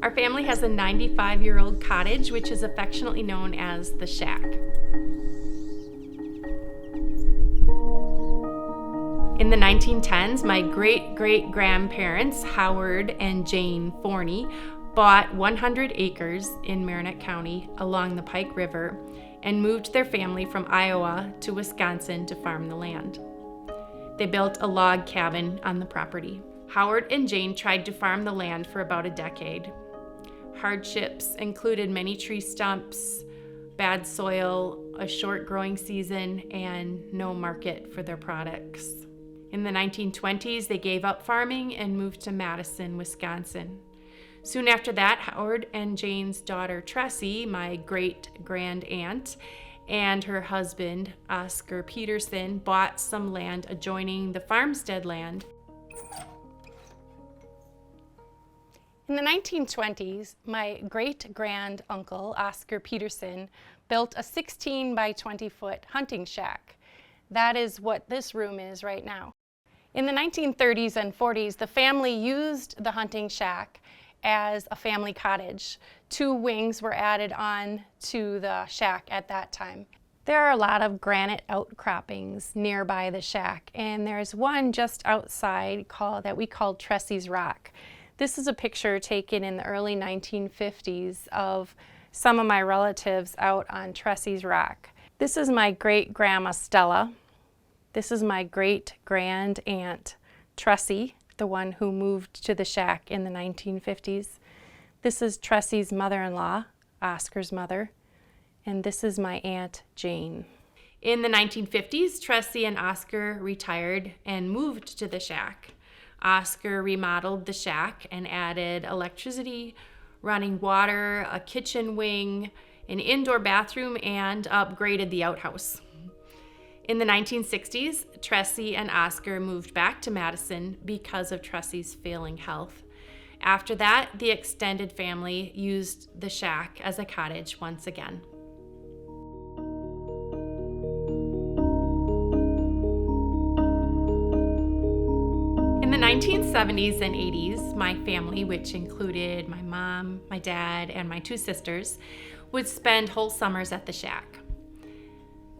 Our family has a 95-year-old cottage, which is affectionately known as the Shack. In the 1910s, my great-great-grandparents, Howard and Jane Forney, bought 100 acres in Marinette County along the Pike River and moved their family from Iowa to Wisconsin to farm the land. They built a log cabin on the property. Howard and Jane tried to farm the land for about a decade. Hardships included many tree stumps, bad soil, a short growing season, and no market for their products. In the 1920s, they gave up farming and moved to Madison, Wisconsin. Soon after that, Howard and Jane's daughter, Tressie, my great-grand-aunt, and her husband, Oscar Peterson, bought some land adjoining the farmstead land. In the 1920s, my great-grand-uncle, Oscar Peterson, built a 16 by 20 foot hunting shack. That is what this room is right now. In the 1930s and 40s, the family used the hunting shack as a family cottage. 2 wings were added on to the shack at that time. There are a lot of granite outcroppings nearby the shack, and there's one just outside that we call Tressie's Rock. This is a picture taken in the early 1950s of some of my relatives out on Tressie's Rock. This is my great-grandma Stella. This is my great-grand-aunt Tressie, the one who moved to the shack in the 1950s. This is Tressie's mother-in-law, Oscar's mother, and this is my Aunt Jane. In the 1950s, Tressie and Oscar retired and moved to the shack. Oscar remodeled the shack and added electricity, running water, a kitchen wing, an indoor bathroom, and upgraded the outhouse. In the 1960s, Tressie and Oscar moved back to Madison because of Tressie's failing health. After that, the extended family used the shack as a cottage once again. In the 1970s and 80s, my family, which included my mom, my dad, and my 2 sisters, would spend whole summers at the shack.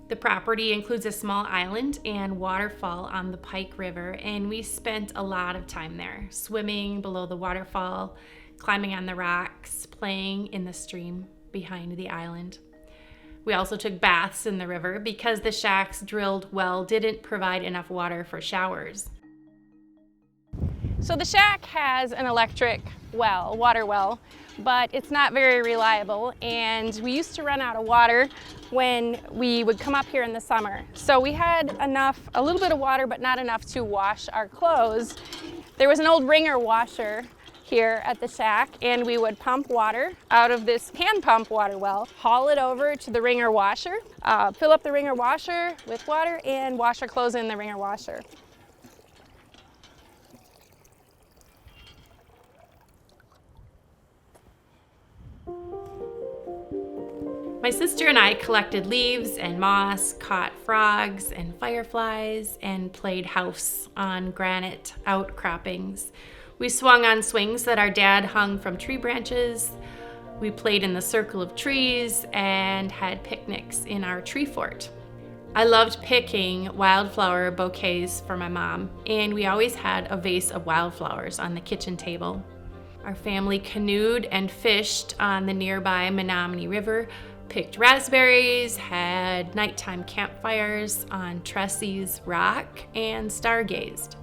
The property includes a small island and waterfall on the Pike River, and we spent a lot of time there, swimming below the waterfall, climbing on the rocks, playing in the stream behind the island. We also took baths in the river because the shack's drilled well didn't provide enough water for showers. So the shack has an electric well, water well, but it's not very reliable, and we used to run out of water when we would come up here in the summer. So we had a little bit of water, but not enough to wash our clothes. There was an old wringer washer here at the shack, and we would pump water out of this hand pump water well, haul it over to the wringer washer, fill up the wringer washer with water, and wash our clothes in the wringer washer. My sister and I collected leaves and moss, caught frogs and fireflies, and played house on granite outcroppings. We swung on swings that our dad hung from tree branches. We played in the circle of trees and had picnics in our tree fort. I loved picking wildflower bouquets for my mom, and we always had a vase of wildflowers on the kitchen table. Our family canoed and fished on the nearby Menominee River, picked raspberries, had nighttime campfires on Tressie's Rock, and stargazed.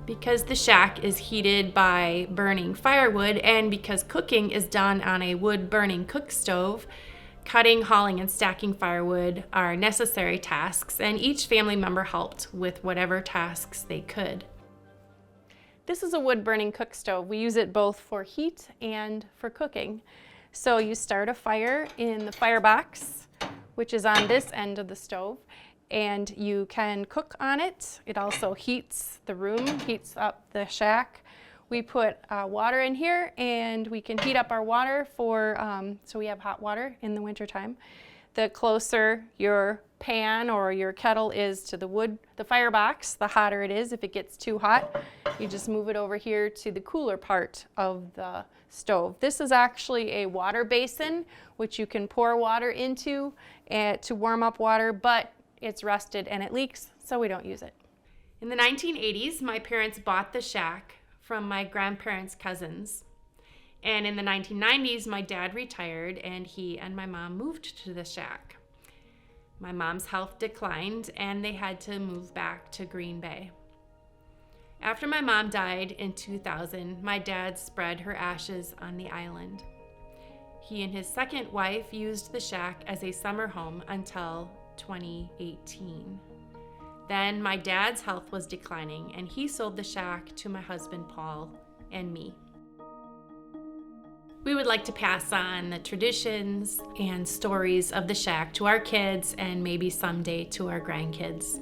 Because the shack is heated by burning firewood, and because cooking is done on a wood-burning cook stove, cutting, hauling, and stacking firewood are necessary tasks, and each family member helped with whatever tasks they could. This is a wood-burning cook stove. We use it both for heat and for cooking. So you start a fire in the firebox, which is on this end of the stove, and you can cook on it. It also heats the room, heats up the shack. We put water in here, and we can heat up our water so we have hot water in the wintertime. the closer your pan or your kettle is to the wood, the firebox, the hotter it is. If it gets too hot, you just move it over here to the cooler part of the stove. This is actually a water basin, which you can pour water into to warm up water, but it's rusted and it leaks, so we don't use it. In the 1980s, my parents bought the shack from my grandparents' cousins. And in the 1990s, my dad retired and he and my mom moved to the shack. My mom's health declined and they had to move back to Green Bay. After my mom died in 2000, my dad spread her ashes on the island. He and his second wife used the shack as a summer home until 2018. Then my dad's health was declining and he sold the shack to my husband Paul and me. We would like to pass on the traditions and stories of the shack to our kids and maybe someday to our grandkids.